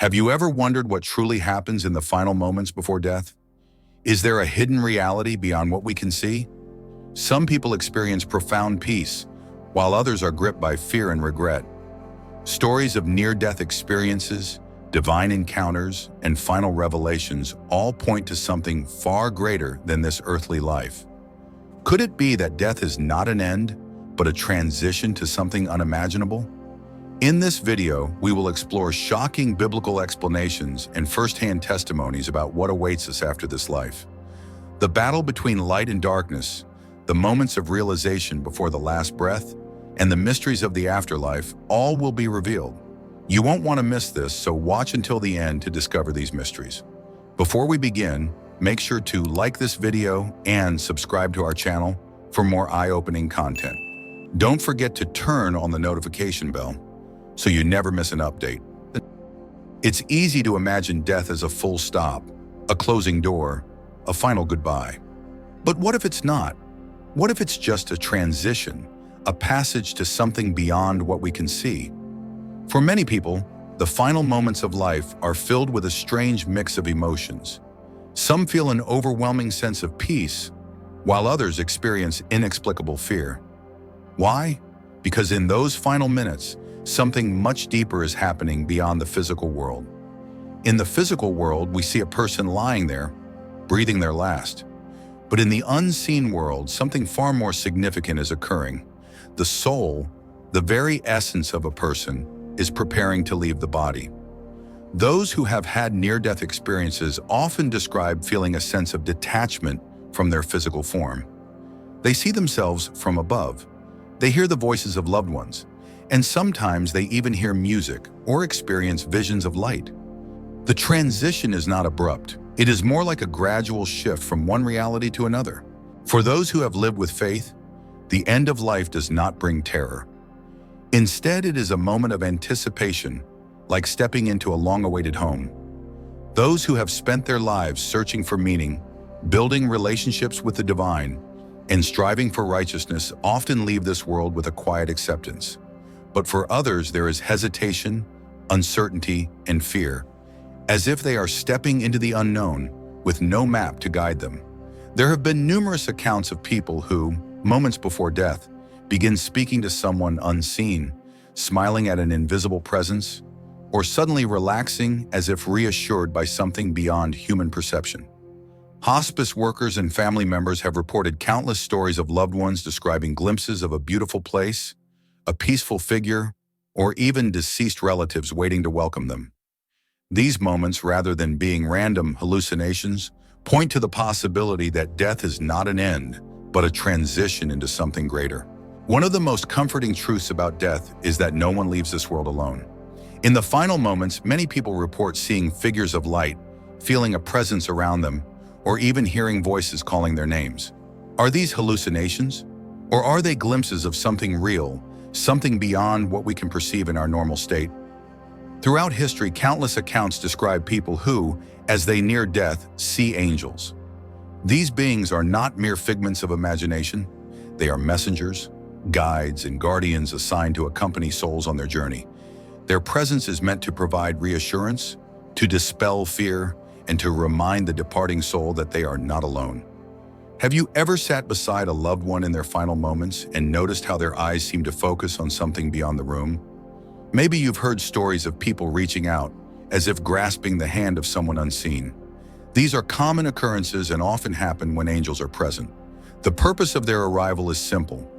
Have you ever wondered what truly happens in the final moments before death? Is there a hidden reality beyond what we can see? Some people experience profound peace, while others are gripped by fear and regret. Stories of near-death experiences, divine encounters, and final revelations all point to something far greater than this earthly life. Could it be that death is not an end, but a transition to something unimaginable? In this video, we will explore shocking biblical explanations and first-hand testimonies about what awaits us after this life. The battle between light and darkness, the moments of realization before the last breath, and the mysteries of the afterlife, all will be revealed. You won't want to miss this, so watch until the end to discover these mysteries. Before we begin, make sure to like this video and subscribe to our channel for more eye-opening content. Don't forget to turn on the notification bell so you never miss an update. It's easy to imagine death as a full stop, a closing door, a final goodbye. But what if it's not? What if it's just a transition, a passage to something beyond what we can see? For many people, the final moments of life are filled with a strange mix of emotions. Some feel an overwhelming sense of peace, while others experience inexplicable fear. Why? Because in those final minutes, something much deeper is happening beyond the physical world. In the physical world, we see a person lying there, breathing their last. But in the unseen world, something far more significant is occurring. The soul, the very essence of a person, is preparing to leave the body. Those who have had near-death experiences often describe feeling a sense of detachment from their physical form. They see themselves from above. They hear the voices of loved ones, and sometimes they even hear music or experience visions of light. The transition is not abrupt. It is more like a gradual shift from one reality to another. For those who have lived with faith, the end of life does not bring terror. Instead, it is a moment of anticipation, like stepping into a long-awaited home. Those who have spent their lives searching for meaning, building relationships with the divine, and striving for righteousness often leave this world with a quiet acceptance. But for others, there is hesitation, uncertainty, and fear, as if they are stepping into the unknown with no map to guide them. There have been numerous accounts of people who, moments before death, begin speaking to someone unseen, smiling at an invisible presence, or suddenly relaxing as if reassured by something beyond human perception. Hospice workers and family members have reported countless stories of loved ones describing glimpses of a beautiful place, a peaceful figure, or even deceased relatives waiting to welcome them. These moments, rather than being random hallucinations, point to the possibility that death is not an end, but a transition into something greater. One of the most comforting truths about death is that no one leaves this world alone. In the final moments, many people report seeing figures of light, feeling a presence around them, or even hearing voices calling their names. Are these hallucinations? Or are they glimpses of something real, something beyond what we can perceive in our normal state? Throughout history, countless accounts describe people who, as they near death, see angels. These beings are not mere figments of imagination. They are messengers, guides, and guardians assigned to accompany souls on their journey. Their presence is meant to provide reassurance, to dispel fear, and to remind the departing soul that they are not alone. Have you ever sat beside a loved one in their final moments and noticed how their eyes seem to focus on something beyond the room? Maybe you've heard stories of people reaching out, as if grasping the hand of someone unseen. These are common occurrences and often happen when angels are present. The purpose of their arrival is simple.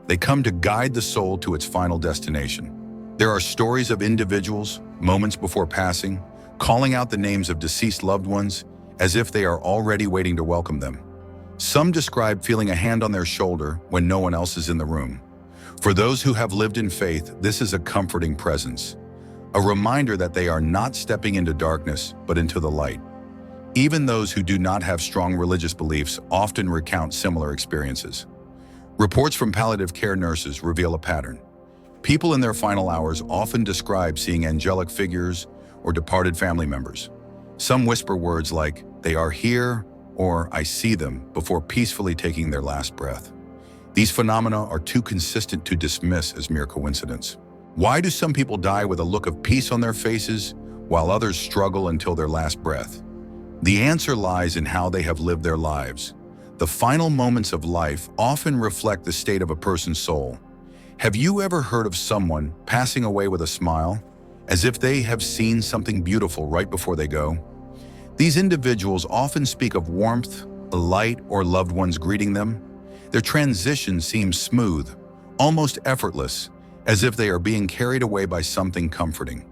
They come to guide the soul to its final destination. There are stories of individuals, moments before passing, calling out the names of deceased loved ones as if they are already waiting to welcome them. Some describe feeling a hand on their shoulder when no one else is in the room. For those who have lived in faith, this is a comforting presence, a reminder that they are not stepping into darkness, but into the light. Even those who do not have strong religious beliefs often recount similar experiences. Reports from palliative care nurses reveal a pattern. People in their final hours often describe seeing angelic figures or departed family members. Some whisper words like, "They are here," or "I see them," before peacefully taking their last breath. These phenomena are too consistent to dismiss as mere coincidence. Why do some people die with a look of peace on their faces, while others struggle until their last breath. The answer lies in how they have lived their lives. The final moments of life often reflect the state of a person's soul. Have you ever heard of someone passing away with a smile, as if they have seen something beautiful right before they go? These individuals often speak of warmth, a light, or loved ones greeting them. Their transition seems smooth, almost effortless, as if they are being carried away by something comforting.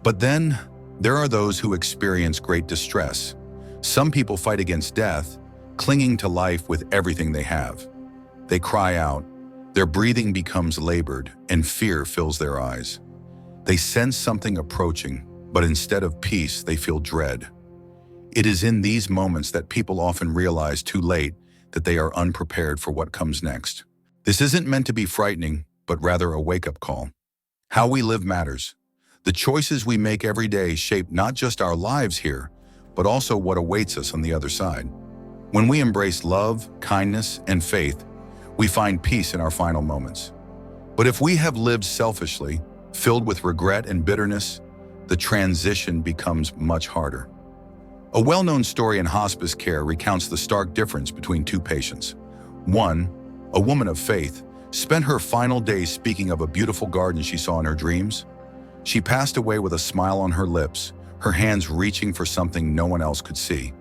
But then, there are those who experience great distress. Some people fight against death, clinging to life with everything they have. They cry out, their breathing becomes labored, and fear fills their eyes. They sense something approaching, but instead of peace, they feel dread. It is in these moments that people often realize too late that they are unprepared for what comes next. This isn't meant to be frightening, but rather a wake-up call. How we live matters. The choices we make every day shape not just our lives here, but also what awaits us on the other side. When we embrace love, kindness, and faith, we find peace in our final moments. But if we have lived selfishly, filled with regret and bitterness, the transition becomes much harder. A well-known story in hospice care recounts the stark difference between two patients. One, a woman of faith, spent her final days speaking of a beautiful garden she saw in her dreams. She passed away with a smile on her lips, her hands reaching for something no one else could see.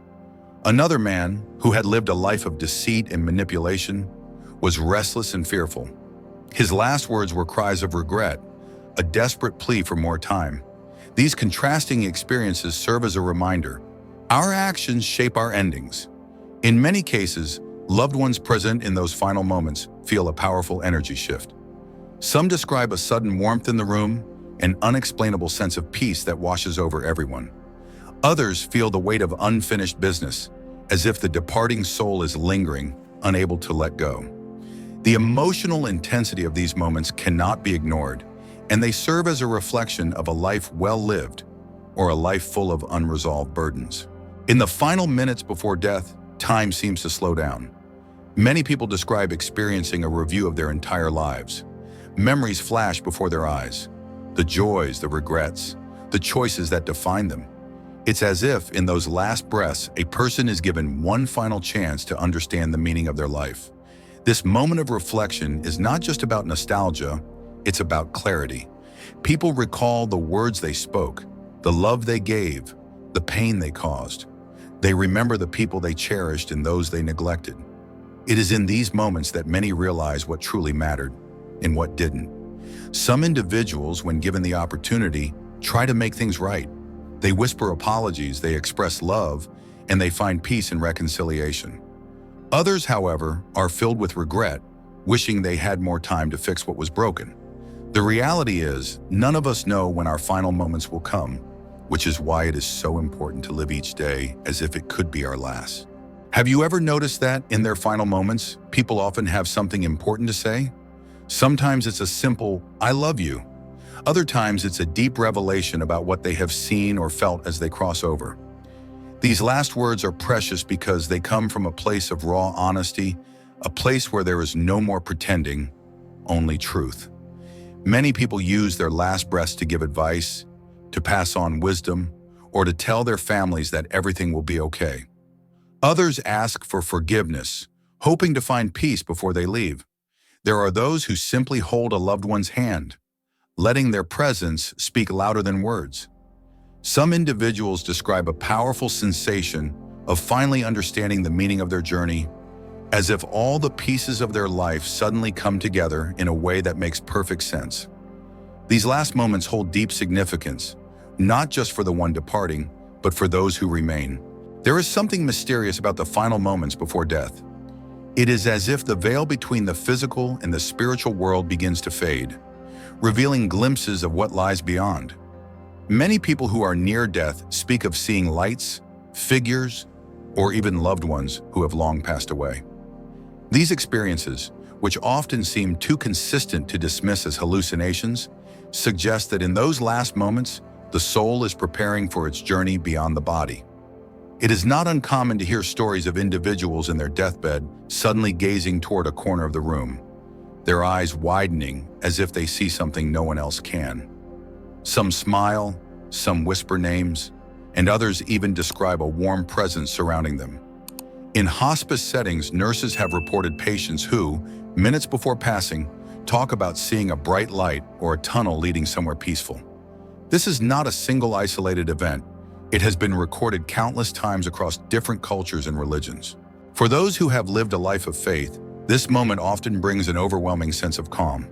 Another man, who had lived a life of deceit and manipulation, was restless and fearful. His last words were cries of regret, a desperate plea for more time. These contrasting experiences serve as a reminder. Our actions shape our endings. In many cases, loved ones present in those final moments feel a powerful energy shift. Some describe a sudden warmth in the room, an unexplainable sense of peace that washes over everyone. Others feel the weight of unfinished business, as if the departing soul is lingering, unable to let go. The emotional intensity of these moments cannot be ignored, and they serve as a reflection of a life well lived or a life full of unresolved burdens. In the final minutes before death, time seems to slow down. Many people describe experiencing a review of their entire lives. Memories flash before their eyes, the joys, the regrets, the choices that define them. It's as if, in those last breaths, a person is given one final chance to understand the meaning of their life. This moment of reflection is not just about nostalgia, it's about clarity. People recall the words they spoke, the love they gave, the pain they caused. They remember the people they cherished and those they neglected. It is in these moments that many realize what truly mattered and what didn't. Some individuals, when given the opportunity, try to make things right. They whisper apologies, they express love, and they find peace and reconciliation. Others, however, are filled with regret, wishing they had more time to fix what was broken. The reality is, none of us know when our final moments will come, which is why it is so important to live each day as if it could be our last. Have you ever noticed that, in their final moments, people often have something important to say? Sometimes it's a simple, "I love you." Other times it's a deep revelation about what they have seen or felt as they cross over. These last words are precious because they come from a place of raw honesty, a place where there is no more pretending, only truth. Many people use their last breaths to give advice, to pass on wisdom, or to tell their families that everything will be okay. Others ask for forgiveness, hoping to find peace before they leave. There are those who simply hold a loved one's hand, letting their presence speak louder than words. Some individuals describe a powerful sensation of finally understanding the meaning of their journey, as if all the pieces of their life suddenly come together in a way that makes perfect sense. These last moments hold deep significance, not just for the one departing, but for those who remain. There is something mysterious about the final moments before death. It is as if the veil between the physical and the spiritual world begins to fade, revealing glimpses of what lies beyond. Many people who are near death speak of seeing lights, figures, or even loved ones who have long passed away. These experiences, which often seem too consistent to dismiss as hallucinations, suggest that in those last moments, the soul is preparing for its journey beyond the body. It is not uncommon to hear stories of individuals in their deathbed suddenly gazing toward a corner of the room, their eyes widening as if they see something no one else can. Some smile, some whisper names, and others even describe a warm presence surrounding them. In hospice settings, nurses have reported patients who, minutes before passing, talk about seeing a bright light or a tunnel leading somewhere peaceful. This is not a single isolated event. It has been recorded countless times across different cultures and religions. For those who have lived a life of faith, this moment often brings an overwhelming sense of calm.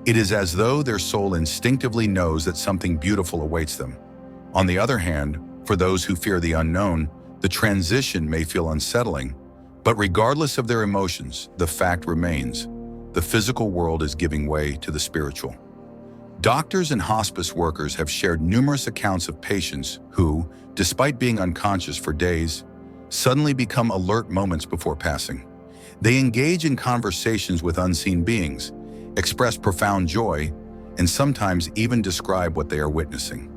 It is as though their soul instinctively knows that something beautiful awaits them. On the other hand, for those who fear the unknown, the transition may feel unsettling, but regardless of their emotions, the fact remains: the physical world is giving way to the spiritual. Doctors and hospice workers have shared numerous accounts of patients who, despite being unconscious for days, suddenly become alert moments before passing. They engage in conversations with unseen beings, express profound joy, and sometimes even describe what they are witnessing.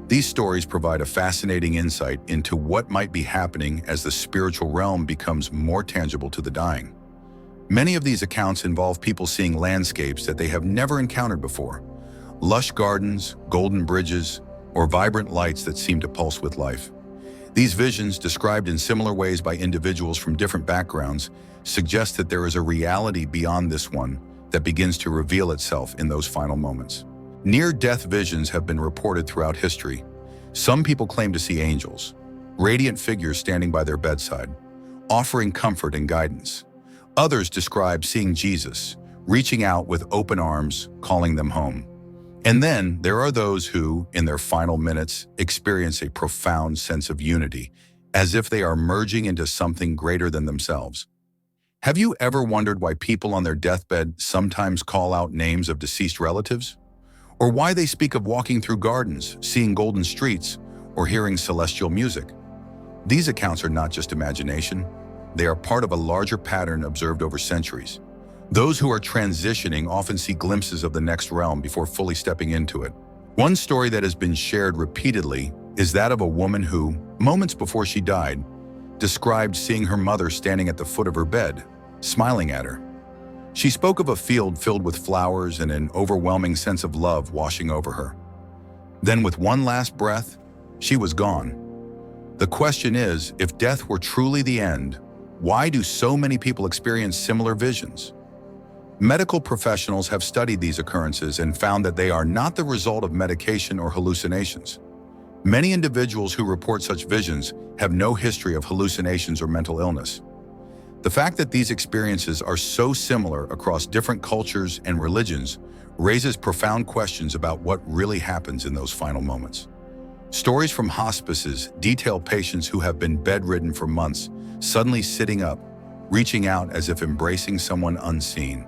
These stories provide a fascinating insight into what might be happening as the spiritual realm becomes more tangible to the dying. Many of these accounts involve people seeing landscapes that they have never encountered before: lush gardens, golden bridges, or vibrant lights that seem to pulse with life. These visions, described in similar ways by individuals from different backgrounds, suggest that there is a reality beyond this one that begins to reveal itself in those final moments. Near-death visions have been reported throughout history. Some people claim to see angels, radiant figures standing by their bedside, offering comfort and guidance. Others describe seeing Jesus, reaching out with open arms, calling them home. And then there are those who, in their final minutes, experience a profound sense of unity, as if they are merging into something greater than themselves. Have you ever wondered why people on their deathbed sometimes call out names of deceased relatives? Or why they speak of walking through gardens, seeing golden streets, or hearing celestial music? These accounts are not just imagination. They are part of a larger pattern observed over centuries. Those who are transitioning often see glimpses of the next realm before fully stepping into it. One story that has been shared repeatedly is that of a woman who, moments before she died, described seeing her mother standing at the foot of her bed, smiling at her. She spoke of a field filled with flowers and an overwhelming sense of love washing over her. Then, with one last breath, she was gone. The question is, if death were truly the end, why do so many people experience similar visions? Medical professionals have studied these occurrences and found that they are not the result of medication or hallucinations. Many individuals who report such visions have no history of hallucinations or mental illness. The fact that these experiences are so similar across different cultures and religions raises profound questions about what really happens in those final moments. Stories from hospices detail patients who have been bedridden for months, suddenly sitting up, reaching out as if embracing someone unseen.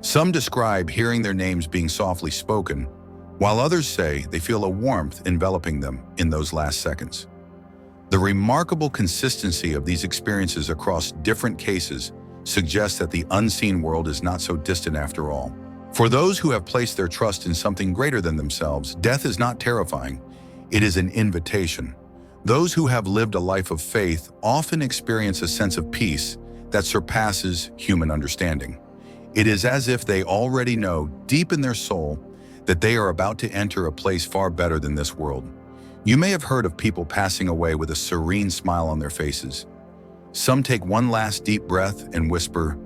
Some describe hearing their names being softly spoken, while others say they feel a warmth enveloping them in those last seconds. The remarkable consistency of these experiences across different cases suggests that the unseen world is not so distant after all. For those who have placed their trust in something greater than themselves, death is not terrifying. It is an invitation. Those who have lived a life of faith often experience a sense of peace that surpasses human understanding. It is as if they already know, deep in their soul, that they are about to enter a place far better than this world. You may have heard of people passing away with a serene smile on their faces. Some take one last deep breath and whisper,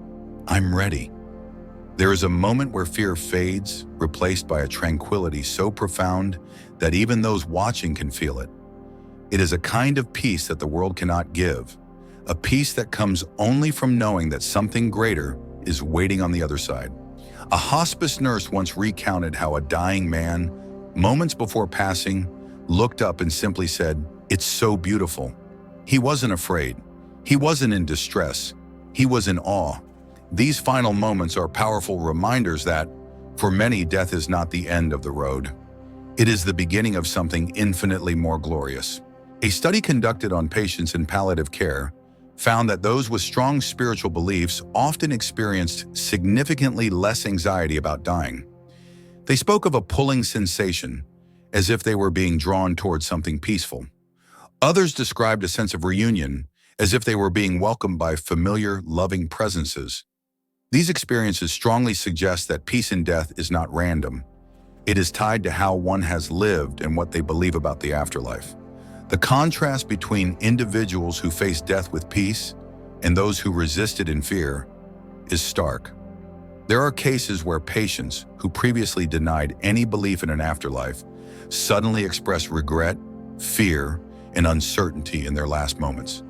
"I'm ready." There is a moment where fear fades, replaced by a tranquility so profound that even those watching can feel it. It is a kind of peace that the world cannot give, a peace that comes only from knowing that something greater is waiting on the other side. A hospice nurse once recounted how a dying man, moments before passing, looked up and simply said, "It's so beautiful." He wasn't afraid. He wasn't in distress. He was in awe. These final moments are powerful reminders that, for many, death is not the end of the road. It is the beginning of something infinitely more glorious. A study conducted on patients in palliative care found that those with strong spiritual beliefs often experienced significantly less anxiety about dying. They spoke of a pulling sensation, as if they were being drawn towards something peaceful. Others described a sense of reunion, as if they were being welcomed by familiar, loving presences. These experiences strongly suggest that peace in death is not random. It is tied to how one has lived and what they believe about the afterlife. The contrast between individuals who face death with peace and those who resist it in fear is stark. There are cases where patients who previously denied any belief in an afterlife suddenly express regret, fear, and uncertainty in their last moments.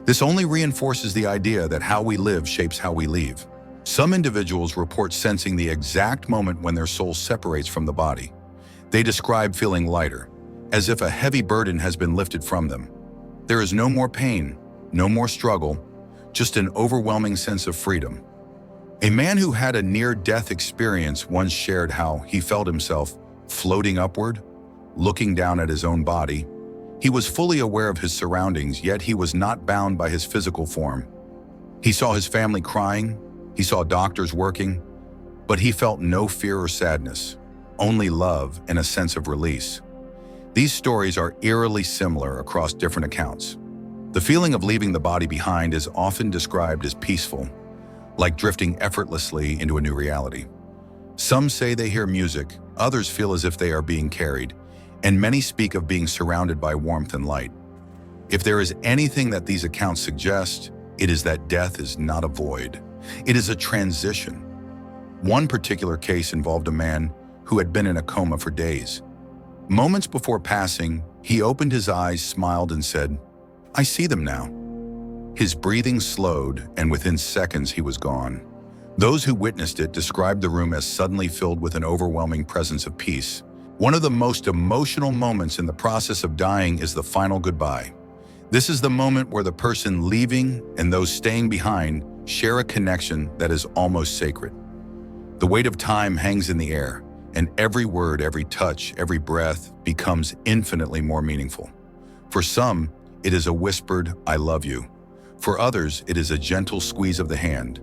This only reinforces the idea that how we live shapes how we leave. Some individuals report sensing the exact moment when their soul separates from the body. They describe feeling lighter, as if a heavy burden has been lifted from them. There is no more pain, no more struggle, just an overwhelming sense of freedom. A man who had a near-death experience once shared how he felt himself floating upward, looking down at his own body. He was fully aware of his surroundings, yet he was not bound by his physical form. He saw his family crying, he saw doctors working, but he felt no fear or sadness, only love and a sense of release. These stories are eerily similar across different accounts. The feeling of leaving the body behind is often described as peaceful, like drifting effortlessly into a new reality. Some say they hear music, others feel as if they are being carried, and many speak of being surrounded by warmth and light. If there is anything that these accounts suggest, it is that death is not a void. It is a transition. One particular case involved a man who had been in a coma for days. Moments before passing, he opened his eyes, smiled, and said, "I see them now." His breathing slowed, and within seconds he was gone. Those who witnessed it described the room as suddenly filled with an overwhelming presence of peace. One of the most emotional moments in the process of dying is the final goodbye. This is the moment where the person leaving and those staying behind share a connection that is almost sacred. The weight of time hangs in the air, and every word, every touch, every breath becomes infinitely more meaningful. For some, it is a whispered, "I love you." For others, it is a gentle squeeze of the hand.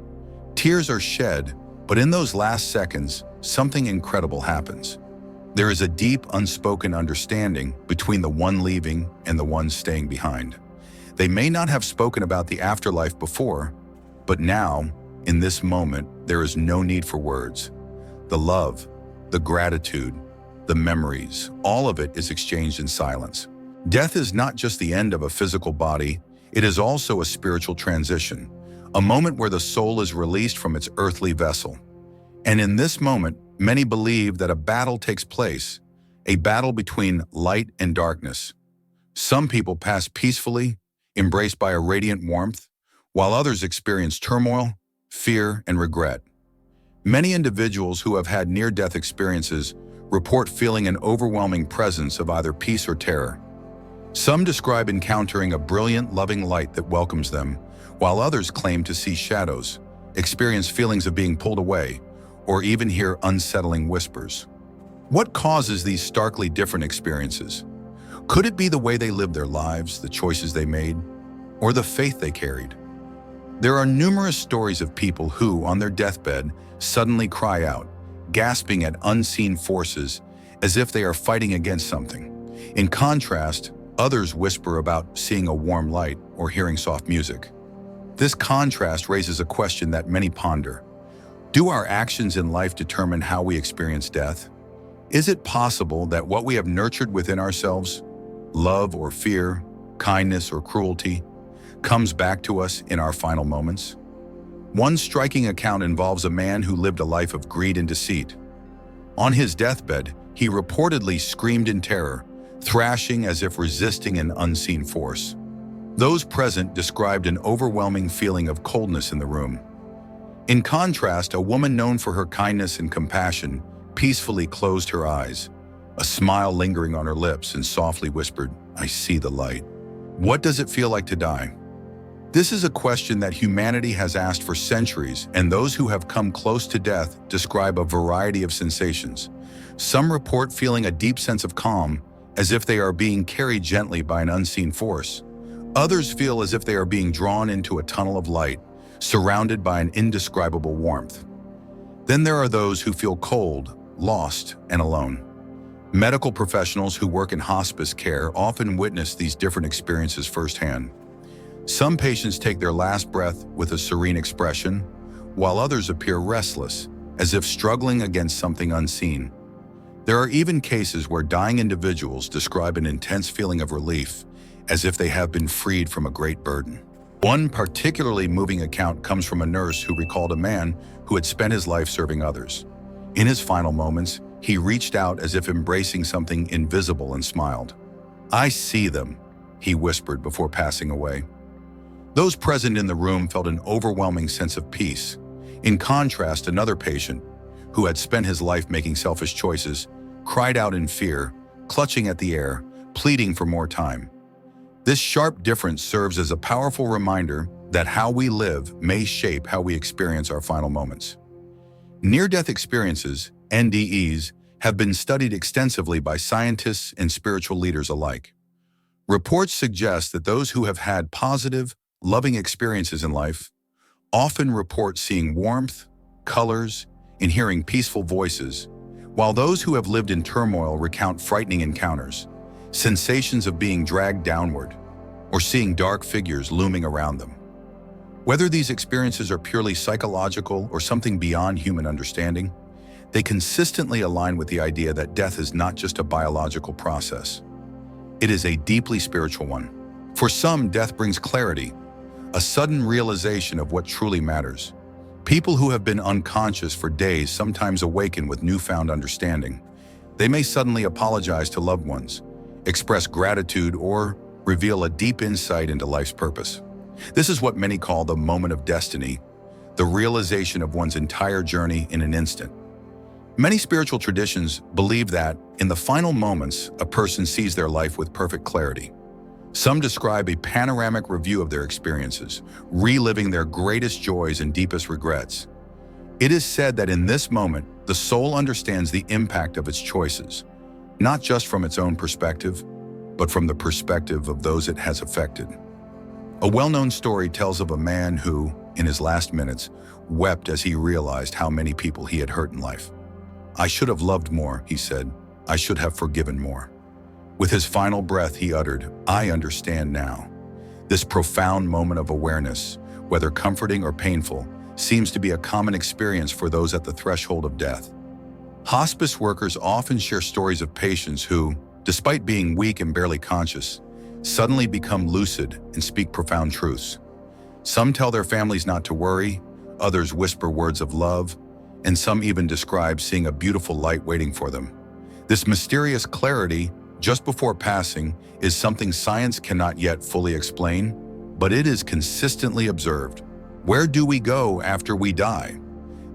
Tears are shed, but in those last seconds, something incredible happens. There is a deep, unspoken understanding between the one leaving and the one staying behind. They may not have spoken about the afterlife before, but now, in this moment, there is no need for words. The love, the gratitude, the memories, all of it is exchanged in silence. Death is not just the end of a physical body, it is also a spiritual transition, a moment where the soul is released from its earthly vessel. And in this moment, many believe that a battle takes place, a battle between light and darkness. Some people pass peacefully, embraced by a radiant warmth, while others experience turmoil, fear, and regret. Many individuals who have had near-death experiences report feeling an overwhelming presence of either peace or terror. Some describe encountering a brilliant, loving light that welcomes them, while others claim to see shadows, experience feelings of being pulled away, or even hear unsettling whispers. What causes these starkly different experiences? Could it be the way they lived their lives, the choices they made, or the faith they carried? There are numerous stories of people who, on their deathbed, suddenly cry out, gasping at unseen forces as if they are fighting against something. In contrast, others whisper about seeing a warm light or hearing soft music. This contrast raises a question that many ponder. Do our actions in life determine how we experience death? Is it possible that what we have nurtured within ourselves, love or fear, kindness or cruelty, comes back to us in our final moments? One striking account involves a man who lived a life of greed and deceit. On his deathbed, he reportedly screamed in terror, thrashing as if resisting an unseen force. Those present described an overwhelming feeling of coldness in the room. In contrast, a woman known for her kindness and compassion peacefully closed her eyes, a smile lingering on her lips, and softly whispered, "I see the light." What does it feel like to die? This is a question that humanity has asked for centuries, and those who have come close to death describe a variety of sensations. Some report feeling a deep sense of calm, as if they are being carried gently by an unseen force. Others feel as if they are being drawn into a tunnel of light, surrounded by an indescribable warmth. Then there are those who feel cold, lost, and alone. Medical professionals who work in hospice care often witness these different experiences firsthand. Some patients take their last breath with a serene expression, while others appear restless, as if struggling against something unseen. There are even cases where dying individuals describe an intense feeling of relief, as if they have been freed from a great burden. One particularly moving account comes from a nurse who recalled a man who had spent his life serving others. In his final moments, he reached out as if embracing something invisible and smiled. "I see them," he whispered before passing away. Those present in the room felt an overwhelming sense of peace. In contrast, another patient, who had spent his life making selfish choices, cried out in fear, clutching at the air, pleading for more time. This sharp difference serves as a powerful reminder that how we live may shape how we experience our final moments. Near-death experiences, NDEs, have been studied extensively by scientists and spiritual leaders alike. Reports suggest that those who have had positive, loving experiences in life often report seeing warmth, colors, and hearing peaceful voices, while those who have lived in turmoil recount frightening encounters, sensations of being dragged downward, or seeing dark figures looming around them. Whether these experiences are purely psychological or something beyond human understanding, they consistently align with the idea that death is not just a biological process. It is a deeply spiritual one. For some, death brings clarity, a sudden realization of what truly matters. People who have been unconscious for days sometimes awaken with newfound understanding. They may suddenly apologize to loved ones, express gratitude, or reveal a deep insight into life's purpose. This is what many call the moment of destiny, the realization of one's entire journey in an instant. Many spiritual traditions believe that, in the final moments, a person sees their life with perfect clarity. Some describe a panoramic review of their experiences, reliving their greatest joys and deepest regrets. It is said that in this moment, the soul understands the impact of its choices, not just from its own perspective, but from the perspective of those it has affected. A well-known story tells of a man who, in his last minutes, wept as he realized how many people he had hurt in life. "I should have loved more," he said. "I should have forgiven more." With his final breath, he uttered, "I understand now." This profound moment of awareness, whether comforting or painful, seems to be a common experience for those at the threshold of death. Hospice workers often share stories of patients who, despite being weak and barely conscious, suddenly become lucid and speak profound truths. Some tell their families not to worry, others whisper words of love, and some even describe seeing a beautiful light waiting for them. This mysterious clarity, just before passing, is something science cannot yet fully explain, but it is consistently observed. Where do we go after we die?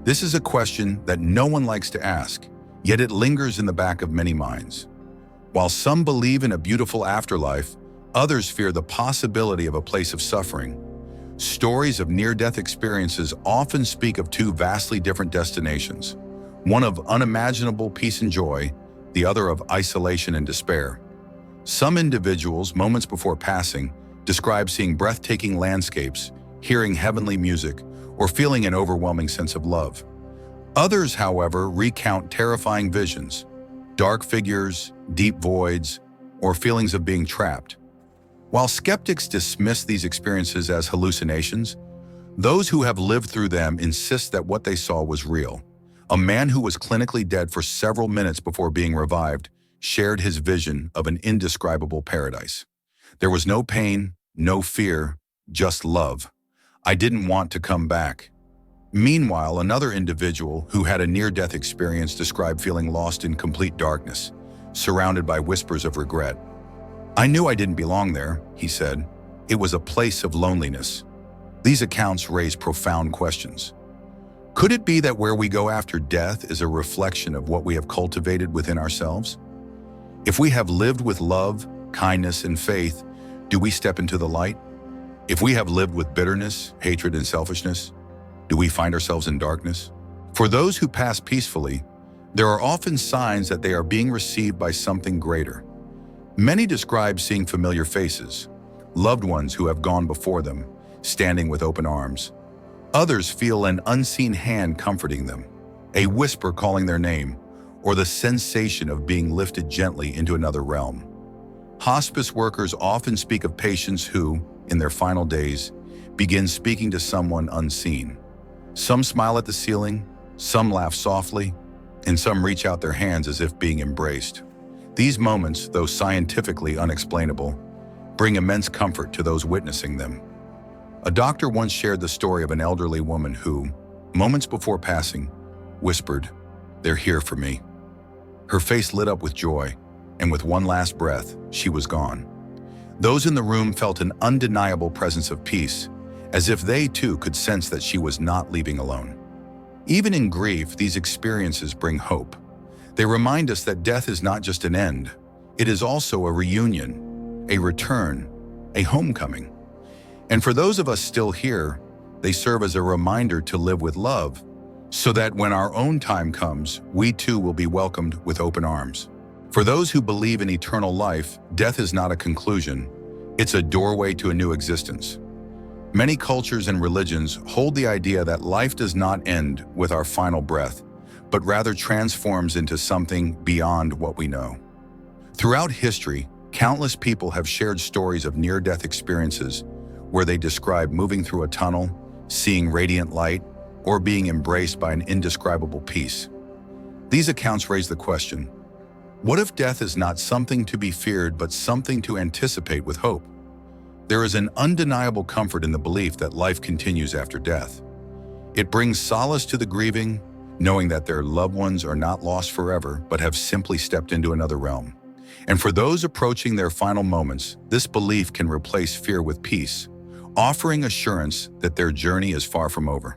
This is a question that no one likes to ask, yet it lingers in the back of many minds. While some believe in a beautiful afterlife, others fear the possibility of a place of suffering. Stories of near-death experiences often speak of two vastly different destinations, one of unimaginable peace and joy, the other of isolation and despair. Some individuals, moments before passing, describe seeing breathtaking landscapes, hearing heavenly music, or feeling an overwhelming sense of love. Others, however, recount terrifying visions, dark figures, deep voids, or feelings of being trapped. While skeptics dismiss these experiences as hallucinations, those who have lived through them insist that what they saw was real. A man who was clinically dead for several minutes before being revived shared his vision of an indescribable paradise. "There was no pain, no fear, just love. I didn't want to come back." Meanwhile, another individual who had a near-death experience described feeling lost in complete darkness, surrounded by whispers of regret. "I knew I didn't belong there," he said. "It was a place of loneliness." These accounts raise profound questions. Could it be that where we go after death is a reflection of what we have cultivated within ourselves? If we have lived with love, kindness, and faith, do we step into the light? If we have lived with bitterness, hatred, and selfishness, do we find ourselves in darkness? For those who pass peacefully, there are often signs that they are being received by something greater. Many describe seeing familiar faces, loved ones who have gone before them, standing with open arms. Others feel an unseen hand comforting them, a whisper calling their name, or the sensation of being lifted gently into another realm. Hospice workers often speak of patients who, in their final days, begin speaking to someone unseen. Some smile at the ceiling, some laugh softly, and some reach out their hands as if being embraced. These moments, though scientifically unexplainable, bring immense comfort to those witnessing them. A doctor once shared the story of an elderly woman who, moments before passing, whispered, "They're here for me." Her face lit up with joy, and with one last breath, she was gone. Those in the room felt an undeniable presence of peace, as if they too could sense that she was not leaving alone. Even in grief, these experiences bring hope. They remind us that death is not just an end, it is also a reunion, a return, a homecoming. And for those of us still here, they serve as a reminder to live with love, so that when our own time comes, we too will be welcomed with open arms. For those who believe in eternal life, death is not a conclusion, it's a doorway to a new existence. Many cultures and religions hold the idea that life does not end with our final breath, but rather transforms into something beyond what we know. Throughout history, countless people have shared stories of near-death experiences where they describe moving through a tunnel, seeing radiant light, or being embraced by an indescribable peace. These accounts raise the question, what if death is not something to be feared but something to anticipate with hope? There is an undeniable comfort in the belief that life continues after death. It brings solace to the grieving, knowing that their loved ones are not lost forever but have simply stepped into another realm. And for those approaching their final moments, this belief can replace fear with peace, offering assurance that their journey is far from over.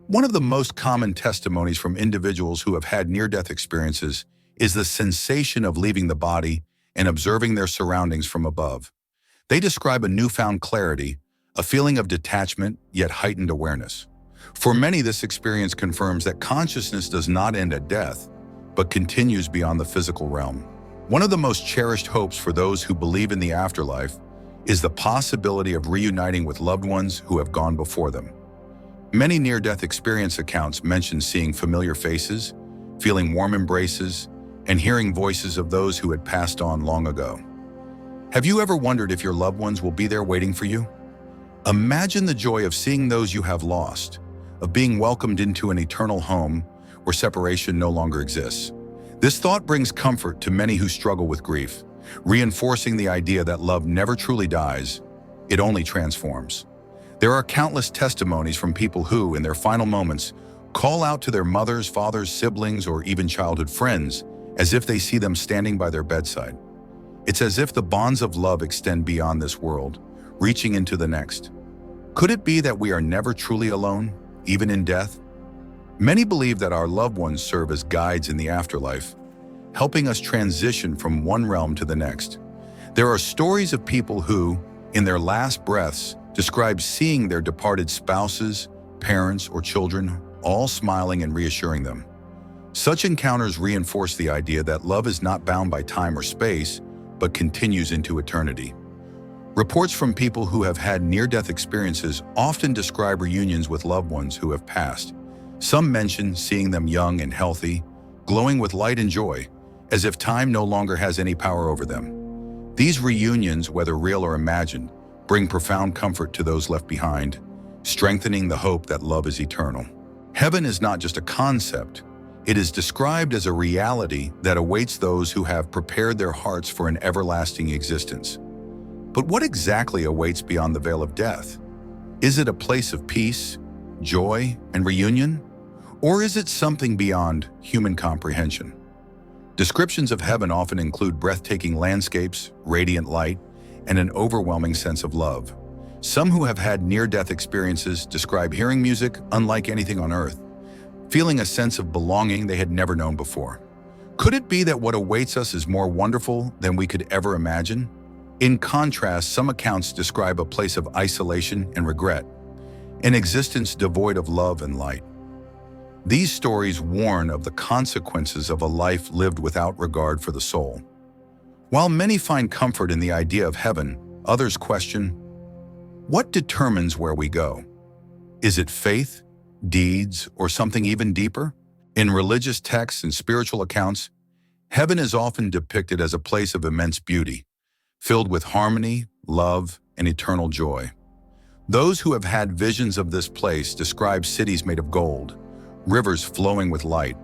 One of the most common testimonies from individuals who have had near-death experiences is the sensation of leaving the body and observing their surroundings from above. They describe a newfound clarity, a feeling of detachment yet heightened awareness. For many, this experience confirms that consciousness does not end at death, but continues beyond the physical realm. One of the most cherished hopes for those who believe in the afterlife is the possibility of reuniting with loved ones who have gone before them. Many near-death experience accounts mention seeing familiar faces, feeling warm embraces, and hearing voices of those who had passed on long ago. Have you ever wondered if your loved ones will be there waiting for you? Imagine the joy of seeing those you have lost, of being welcomed into an eternal home where separation no longer exists. This thought brings comfort to many who struggle with grief, reinforcing the idea that love never truly dies, it only transforms. There are countless testimonies from people who, in their final moments, call out to their mothers, fathers, siblings, or even childhood friends as if they see them standing by their bedside. It's as if the bonds of love extend beyond this world, reaching into the next. Could it be that we are never truly alone, even in death? Many believe that our loved ones serve as guides in the afterlife, helping us transition from one realm to the next. There are stories of people who, in their last breaths, describe seeing their departed spouses, parents, or children, all smiling and reassuring them. Such encounters reinforce the idea that love is not bound by time or space, but continues into eternity. Reports from people who have had near-death experiences often describe reunions with loved ones who have passed. Some mention seeing them young and healthy, glowing with light and joy, as if time no longer has any power over them. These reunions, whether real or imagined, bring profound comfort to those left behind, strengthening the hope that love is eternal. Heaven is not just a concept. It is described as a reality that awaits those who have prepared their hearts for an everlasting existence. But what exactly awaits beyond the veil of death? Is it a place of peace, joy, and reunion? Or is it something beyond human comprehension? Descriptions of heaven often include breathtaking landscapes, radiant light, and an overwhelming sense of love. Some who have had near-death experiences describe hearing music unlike anything on earth, feeling a sense of belonging they had never known before. Could it be that what awaits us is more wonderful than we could ever imagine? In contrast, some accounts describe a place of isolation and regret, an existence devoid of love and light. These stories warn of the consequences of a life lived without regard for the soul. While many find comfort in the idea of heaven, others question, what determines where we go? Is it faith, deeds, or something even deeper? In religious texts and spiritual accounts, heaven is often depicted as a place of immense beauty, filled with harmony, love, and eternal joy. Those who have had visions of this place describe cities made of gold, rivers flowing with light,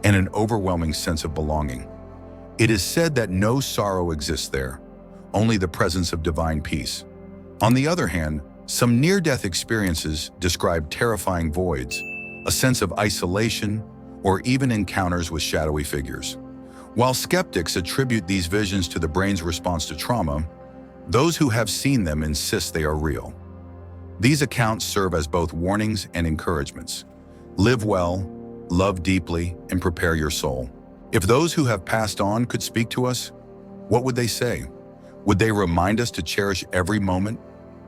and an overwhelming sense of belonging. It is said that no sorrow exists there, only the presence of divine peace. On the other hand, some near-death experiences describe terrifying voids, a sense of isolation, or even encounters with shadowy figures. While skeptics attribute these visions to the brain's response to trauma, those who have seen them insist they are real. These accounts serve as both warnings and encouragements. Live well, love deeply, and prepare your soul. If those who have passed on could speak to us, what would they say? Would they remind us to cherish every moment,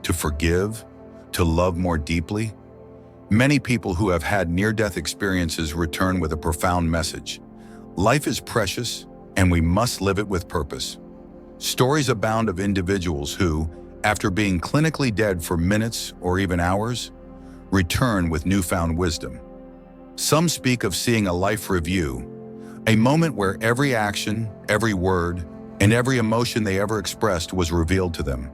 to forgive, to love more deeply? Many people who have had near-death experiences return with a profound message. Life is precious, and we must live it with purpose. Stories abound of individuals who, after being clinically dead for minutes or even hours, return with newfound wisdom. Some speak of seeing a life review, a moment where every action, every word, and every emotion they ever expressed was revealed to them,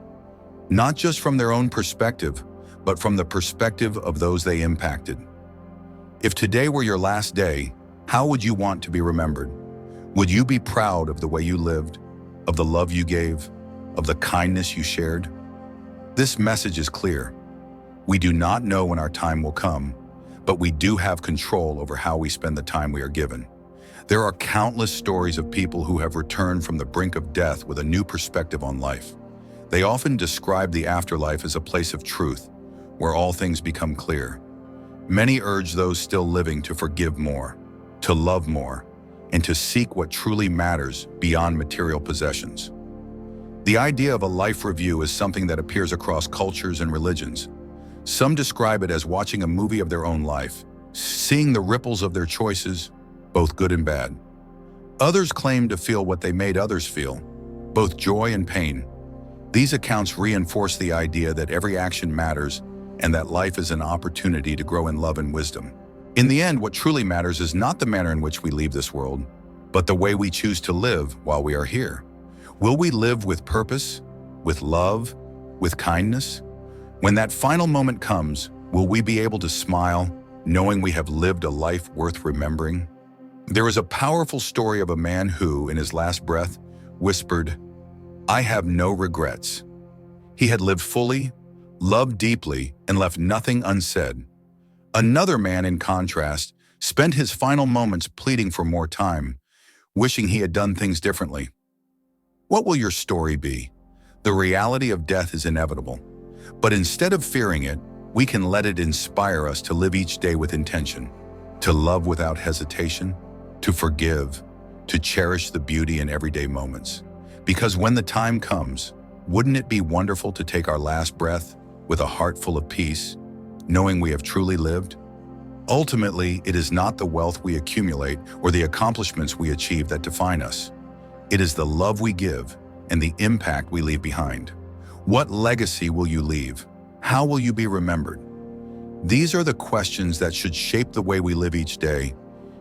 not just from their own perspective, but from the perspective of those they impacted. If today were your last day, how would you want to be remembered? Would you be proud of the way you lived, of the love you gave, of the kindness you shared? This message is clear. We do not know when our time will come, but we do have control over how we spend the time we are given. There are countless stories of people who have returned from the brink of death with a new perspective on life. They often describe the afterlife as a place of truth, where all things become clear. Many urge those still living to forgive more, to love more, and to seek what truly matters beyond material possessions. The idea of a life review is something that appears across cultures and religions. Some describe it as watching a movie of their own life, seeing the ripples of their choices, both good and bad. Others claim to feel what they made others feel, both joy and pain. These accounts reinforce the idea that every action matters and that life is an opportunity to grow in love and wisdom. In the end, what truly matters is not the manner in which we leave this world, but the way we choose to live while we are here. Will we live with purpose, with love, with kindness? When that final moment comes, will we be able to smile, knowing we have lived a life worth remembering? There is a powerful story of a man who, in his last breath, whispered, "I have no regrets." He had lived fully, loved deeply, and left nothing unsaid. Another man, in contrast, spent his final moments pleading for more time, wishing he had done things differently. What will your story be? The reality of death is inevitable, but instead of fearing it, we can let it inspire us to live each day with intention, to love without hesitation, to forgive, to cherish the beauty in everyday moments. Because when the time comes, wouldn't it be wonderful to take our last breath with a heart full of peace, knowing we have truly lived? Ultimately, it is not the wealth we accumulate or the accomplishments we achieve that define us. It is the love we give and the impact we leave behind. What legacy will you leave? How will you be remembered? These are the questions that should shape the way we live each day,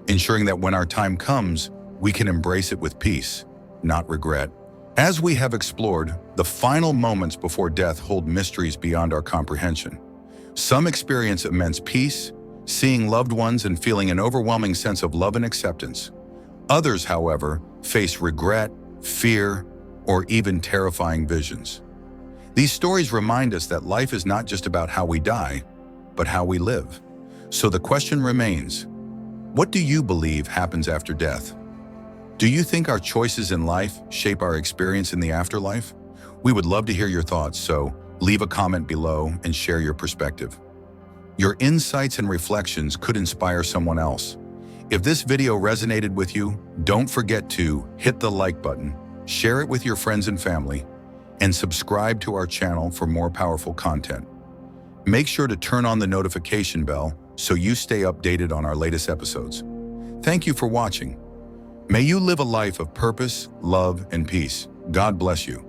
ensuring that when our time comes, we can embrace it with peace, not regret. As we have explored, the final moments before death hold mysteries beyond our comprehension. Some experience immense peace, seeing loved ones and feeling an overwhelming sense of love and acceptance. Others, however, face regret, fear, or even terrifying visions. These stories remind us that life is not just about how we die, but how we live. So the question remains, what do you believe happens after death? Do you think our choices in life shape our experience in the afterlife? We would love to hear your thoughts, so leave a comment below and share your perspective. Your insights and reflections could inspire someone else. If this video resonated with you, don't forget to hit the like button, share it with your friends and family, and subscribe to our channel for more powerful content. Make sure to turn on the notification bell so you stay updated on our latest episodes. Thank you for watching. May you live a life of purpose, love, and peace. God bless you.